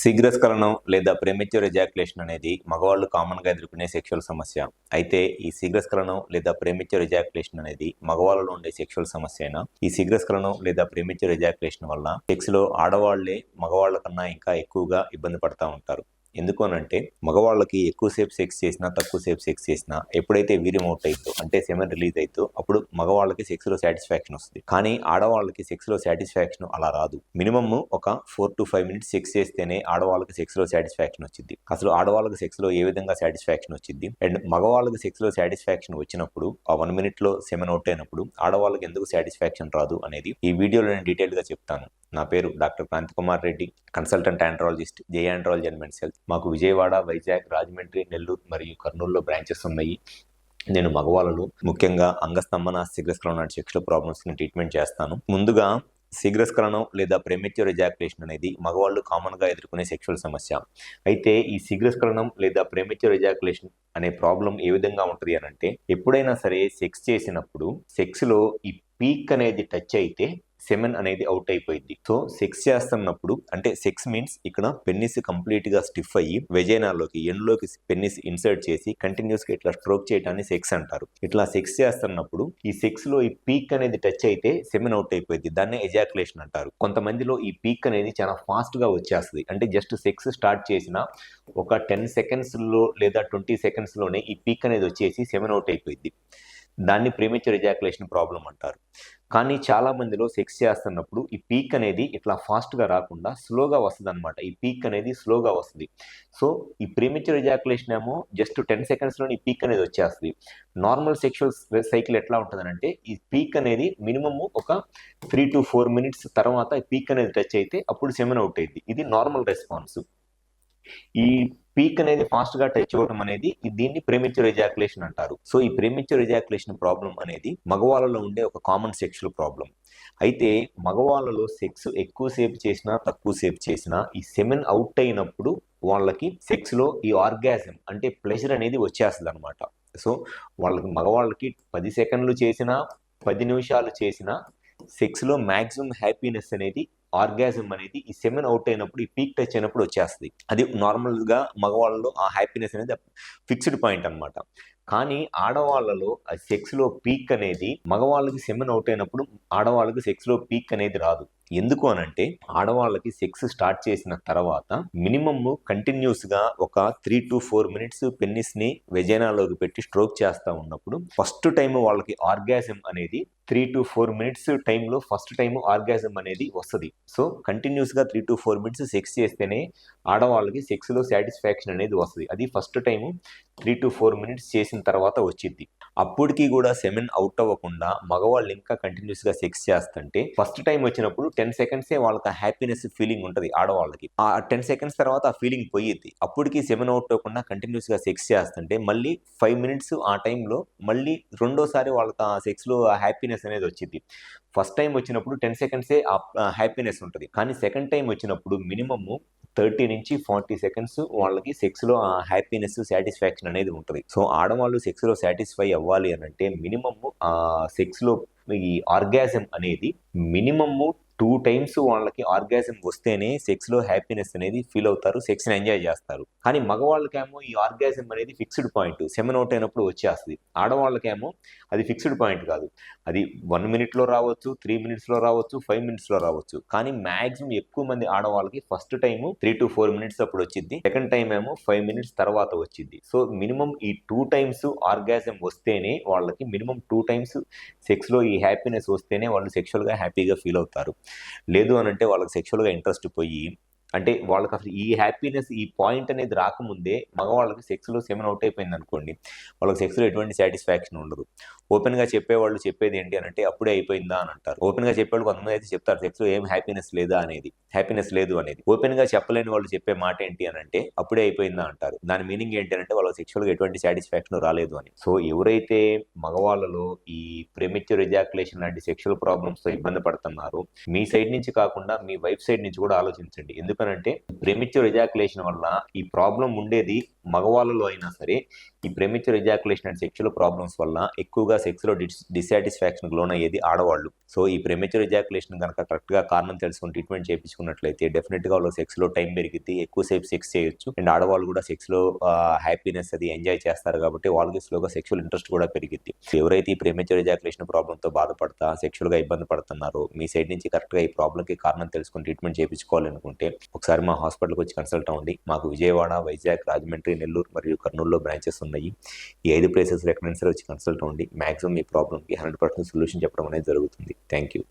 శీఘ్రస్ఖలనం లేదా premature ejaculation అనేది మగవాళ్ళు కామన్గా ఎదుర్కొనే సెక్షువల్ సమస్య. అయితే ఈ శీఘ్రస్ఖలనం లేదా ప్రీమెచ్యూర్ ఎజాక్యులేషన్ అనేది మగవాళ్ళలో ఉండే సెక్షువల్ సమస్య అయినా ఈ శీఘ్రస్ఖలనం లేదా ప్రీమెచ్యూర్ ఎజాక్యులేషన్ వల్ల సెక్స్లో ఆడవాళ్లే మగవాళ్ళ కన్నా ఇంకా ఎక్కువగా ఇబ్బంది పడతా ఉంటారు. ఎందుకు అనంటే మగవాళ్ళకి ఎక్కువసేపు సెక్స్ చేసినా తక్కువసేపు సెక్స్ చేసినా ఎప్పుడైతే వీర్యం అవుట్ అవుతుందో అంటే సెమెన్ రిలీజ్ అవుతుందో అప్పుడు మగవాళ్ళకి సెక్స్లో సాటిస్ఫాక్షన్ వస్తుంది. కానీ ఆడవాళ్ళకి సెక్స్లో సాటిస్ఫాక్షన్ అలా రాదు. మినిమమ్ ఒక 4 to 5 minutes సెక్స్ చేస్తేనే ఆడవాళ్ళకి సెక్స్లో సాటిస్ఫాక్షన్ వచ్చింది. అసలు ఆడవాళ్ళకి సెక్స్లో ఏ విధంగా సాటిస్ఫాక్షన్ వచ్చింది అండ్ మగవాళ్ళకి సెక్స్లో సాటిస్ఫాక్షన్ వచ్చినప్పుడు ఆ 1 minute సెమెన్ అవుట్ అయినప్పుడు ఆడవాళ్ళకి ఎందుకు సాటిస్ఫాక్షన్ రాదు అనేది ఈ వీడియోలో నేను డీటెయిల్గా చెప్తాను. నా పేరు doctor Kranthi Kumar Reddy, consultant andrologist, J andrology and men's health. మాకు విజయవాడ, వైజాగ్, రాజమండ్రి, నెల్లూరు మరియు కర్నూలులో బ్రాంచెస్ ఉన్నాయి. నేను మగవాళ్ళలో ముఖ్యంగా అంగస్తంభన, శీఘ్రస్ఖలనం లాంటి సెక్షువల్ ప్రాబ్లమ్స్ని ట్రీట్మెంట్ చేస్తాను. ముందుగా శీఘ్రస్ఖలనం లేదా ప్రీమెచ్యూర్ ఎజాక్యులేషన్ అనేది మగవాళ్ళు కామన్గా ఎదుర్కొనే సెక్షువల్ సమస్య. అయితే ఈ శీఘ్రస్ఖలనం లేదా ప్రీమెచ్యూర్ ఎజాక్యులేషన్ అనే ప్రాబ్లం ఏ విధంగా ఉంటుంది అని అంటే, ఎప్పుడైనా సరే సెక్స్ చేసినప్పుడు సెక్స్లో ఈ పీక్ అనేది టచ్ అయితే సెమెన్ అనేది అవుట్ అయిపోయింది. సో సెక్స్ చేస్తున్నప్పుడు అంటే సెక్స్ మీన్స్ ఇక్కడ పెన్నిస్ కంప్లీట్ గా స్టిఫ్ అయ్యి వెజైనాలోకి ఎండ్లోకి పెన్నిస్ ఇన్సర్ట్ చేసి కంటిన్యూస్ గా ఇట్లా స్ట్రోక్ చేయడాన్ని సెక్స్ అంటారు. ఇట్లా సెక్స్ చేస్తున్నప్పుడు ఈ సెక్స్ లో ఈ పీక్ అనేది టచ్ అయితే సెమెన్ అవుట్ అయిపోయింది. దాన్ని ఎజాక్యులేషన్ అంటారు. కొంతమందిలో ఈ పీక్ అనేది చాలా ఫాస్ట్ గా వచ్చేస్తుంది. అంటే జస్ట్ సెక్స్ స్టార్ట్ చేసిన ఒక 10 seconds లో లేదా 20 seconds లోనే ఈ పీక్ అనేది వచ్చేసి సెమెన్ అవుట్ అయిపోయింది. దాన్ని ప్రీమెచ్యూర్ ఎజాక్యులేషన్ ప్రాబ్లం అంటారు. కానీ చాలా మందిలో సెక్స్ చేస్తున్నప్పుడు ఈ పీక్ అనేది ఇట్లా ఫాస్ట్గా రాకుండా స్లోగా వస్తుంది అనమాట. ఈ పీక్ అనేది స్లోగా వస్తుంది. సో ఈ ప్రీమెచ్యూర్ ఎజాక్యులేషన్ ఏమో జస్ట్ 10 secondsలోనే ఈ పీక్ అనేది వచ్చేస్తుంది. నార్మల్ సెక్షువల్ సైకిల్ ఎట్లా ఉంటుందనంటే ఈ పీక్ అనేది మినిమమ్ ఒక 3 to 4 minutes తర్వాత ఈ పీక్ అనేది టచ్ అయితే అప్పుడు సెమెన్ అవుట్ అయింది. ఇది నార్మల్ రెస్పాన్స్. ఈ పీక్ అనేది ఫాస్ట్ గా టచ్ అవ్వడం అనేది దీన్ని ప్రీమెచ్యూర్ ఎజాక్యులేషన్ అంటారు. సో ఈ ప్రీమెచ్యూర్ ఎజాక్యులేషన్ ప్రాబ్లం అనేది మగవాళ్ళలో ఉండే ఒక కామన్ సెక్షువల్ ప్రాబ్లం. అయితే మగవాళ్ళలో సెక్స్ ఎక్కువసేపు చేసినా తక్కువసేపు చేసినా ఈ సెమెన్ అవుట్ అయినప్పుడు వాళ్ళకి సెక్స్ లో ఈ ఆర్గాజం అంటే ప్లెజర్ అనేది వచ్చేస్తుంది అనమాట. సో వాళ్ళకి మగవాళ్ళకి 10 seconds చేసినా 10 నిమిషాలు చేసినా సెక్స్ లో మాక్సిమం హ్యాపీనెస్ అనేది ఆర్గాజం అనేది ఈ సెమెన్ అవుట్ అయినప్పుడు ఈ పీక్ టచ్ అయినప్పుడు వచ్చేస్తుంది. అది నార్మల్ గా మగవాళ్ళలో ఆ హ్యాపీనెస్ అనేది ఫిక్స్డ్ పాయింట్ అనమాట. కానీ ఆడవాళ్ళలో ఆ సెక్స్ లో పీక్ అనేది మగవాళ్ళకి సెమెన్ అవుట్ అయినప్పుడు ఆడవాళ్ళకి సెక్స్ లో పీక్ అనేది రాదు. ఎందుకు అనంటే ఆడవాళ్ళకి సెక్స్ స్టార్ట్ చేసిన తర్వాత మినిమమ్ కంటిన్యూస్ గా ఒక 3 to 4 minutes పెన్నిస్ ని వెజైనాలోకి పెట్టి స్ట్రోక్ చేస్తా ఉన్నప్పుడు ఫస్ట్ టైం వాళ్ళకి ఆర్గాజం అనేది 3 to 4 minutes టైంలో ఫస్ట్ టైం ఆర్గాజం అనేది వస్తుంది. సో కంటిన్యూస్ గా 3 to 4 minutes సెక్స్ చేస్తేనే ఆడవాళ్ళకి సెక్స్ లో సాటిస్ఫాక్షన్ అనేది వస్తుంది. అది ఫస్ట్ టైం 3 to 4 minutes చేసిన తర్వాత వచ్చింది. అప్పటికి కూడా సెమెన్ అవుట్ అవ్వకుండా మగవాళ్ళు ఇంకా కంటిన్యూస్ గా సెక్స్ చేస్తుంటే ఫస్ట్ టైం వచ్చినప్పుడు 10 seconds వాళ్ళకి హ్యాపీనెస్ ఫీలింగ్ ఉంటుంది ఆడవాళ్ళకి. ఆ 10 seconds తర్వాత ఆ ఫీలింగ్ పోయిద్ది. అప్పటికి సెమెన్ అవుట్ అవ్వకుండా కంటిన్యూస్ గా సెక్స్ చేస్తుంటే మళ్ళీ 5 minutes ఆ టైంలో మళ్ళీ రెండోసారి వాళ్ళకి ఆ సెక్స్ లో హ్యాపీనెస్ అనేది వచ్చింది. ఫస్ట్ టైం వచ్చినప్పుడు 10 seconds ఆ హ్యాపీనెస్ ఉంటుంది. కానీ సెకండ్ టైం వచ్చినప్పుడు మినిమమ్ 30 నుంచి 40 seconds వాళ్ళకి సెక్స్ లో ఆ హ్యాపీనెస్ సాటిస్ఫాక్షన్ అనేది ఉంటుంది. సో ఆడవాళ్ళు సెక్స్ లో సాటిస్ఫై అవ్వాలి అని అంటే మినిమమ్ ఆ సెక్స్ లో ఈ ఆర్గాజం అనేది మినిమమ్ 2 times వాళ్ళకి ఆర్గాజం వస్తేనే సెక్స్ లో హ్యాపీనెస్ అనేది ఫీల్ అవుతారు, సెక్స్ ని ఎంజాయ్ చేస్తారు. కానీ మగవాళ్ళకేమో ఈ ఆర్గాజం అనేది ఫిక్స్డ్ పాయింట్, సెమెన్ అవుట్ అయినప్పుడు వచ్చేస్తుంది. ఆడవాళ్ళకేమో అది ఫిక్స్డ్ పాయింట్ కాదు. అది 1 minute లో రావచ్చు, 3 minutes లో రావచ్చు, 5 minutes లో రావచ్చు. కానీ మాక్సిమం ఎక్కువ మంది ఆడవాళ్ళకి ఫస్ట్ టైం 3 to 4 minutes అప్పుడు వచ్చింది, సెకండ్ టైం ఏమో 5 minutes తర్వాత వచ్చింది. సో మినిమం ఈ 2 times ఆర్గాజం వస్తేనే వాళ్ళకి మినిమం 2 times సెక్స్ లో ఈ హ్యాపీనెస్ వస్తేనే వాళ్ళు సెక్షువల్ గా హ్యాపీగా ఫీల్ అవుతారు. లేదు అని అంటే వాళ్ళకి సెక్షువల్గా ఇంట్రెస్ట్ పోయి అంటే వాళ్ళకి అసలు ఈ హ్యాపీనెస్ ఈ పాయింట్ అనేది రాకముందే మగవాళ్ళకి సెక్స్లో సెమెన్ అవుట్ అయిపోయింది అనుకోండి, వాళ్ళకి సెక్స్లో ఎటువంటి సాటిస్ఫాక్షన్ ఉండదు. ఓపెన్గా చెప్పేవాళ్ళు చెప్పేది ఏంటి అని అంటే అప్పుడే అయిపోయిందా అని అంటారు. ఓపెన్గా చెప్పేవాళ్ళు కొంతమంది అయితే చెప్తారు సెక్స్లో ఏం హ్యాపీనెస్ లేదా అనేది, హ్యాపీనెస్ లేదు అనేది. ఓపెన్గా చెప్పలేని వాళ్ళు చెప్పే మాట ఏంటి అని అంటే అప్పుడే అయిపోయిందా అంటారు. దాని మీనింగ్ ఏంటి అంటే వాళ్ళకి సెక్షువల్గా ఎటువంటి సాటిస్ఫాక్షన్ రాలేదు అని. సో ఎవరైతే మగవాళ్ళలో ఈ ప్రీమెచ్యూర్ ఎజాక్యులేషన్ లాంటి సెక్షువల్ ప్రాబ్లమ్స్తో ఇబ్బంది పడుతున్నారో మీ సైడ్ నుంచి కాకుండా మీ వైఫ్ సైడ్ నుంచి కూడా ఆలోచించండి. ఎందుకనంటే ప్రీమెచ్యూర్ ఎజాక్యులేషన్ వల్ల ఈ ప్రాబ్లం ఉండేది మగవాళ్ళలో అయినా సరే ఈ ప్రెమిచ్యూర్ ఎజాకులేషన్ అండ్ సెక్షువల్ ప్రాబ్లమ్స్ వల్ల ఎక్కువగా సెక్స్లో డిసాటిస్ఫాక్షన్ లోనయ్యేది ఆడవాళ్ళు. సో ఈ ప్రెమిచ్యూర్ ఎజాకులేషన్ కనుక కరెక్ట్గా కారణం తెలుసుకుని ట్రీట్మెంట్ చేయించుకున్నట్లయితే డెఫినెట్గా వాళ్ళు సెక్స్లో టైం పెరిగిద్ది, ఎక్కువసేపు సెక్స్ చేయొచ్చు. అండ్ ఆడవాళ్ళు కూడా సెక్స్లో హ్యాపీనెస్ అది ఎంజాయ్ చేస్తారు కాబట్టి వాళ్ళకి స్లోగా సెక్షువల్ ఇంట్రెస్ట్ కూడా పెరిగిద్ది. ఎవరైతే ఈ ప్రెమిచ్యూర్ ఎజాకులేషన్ ప్రాబ్లంతో బాధపడతా సెక్షువల్గా ఇబ్బంది పడుతున్నారో మీ సైడ్ నుంచి కరెక్ట్గా ఈ ప్రాబ్లంకి కారణం తెలుసుకుని ట్రీట్మెంట్ చేయించుకోవాలనుకుంటే ఒకసారి మా హాస్పిటల్కి వచ్చి కన్సల్ట్ అవ్వండి. మాకు విజయవాడ, వైజాగ్, రాజమండ్రి, నెల్లూరు మరియు కర్నూలులో బ్రాంచెస్ ఉన్నాయి. ఈ 5 ప్లేసెస్ ఎక్కడైనా సరే వచ్చి కన్సల్ట్ అవ్వండి. మాక్సిమం ఈ ప్రాబ్లంకి 100% సొల్యూషన్ చెప్పడం అనేది జరుగుతుంది. Thank you.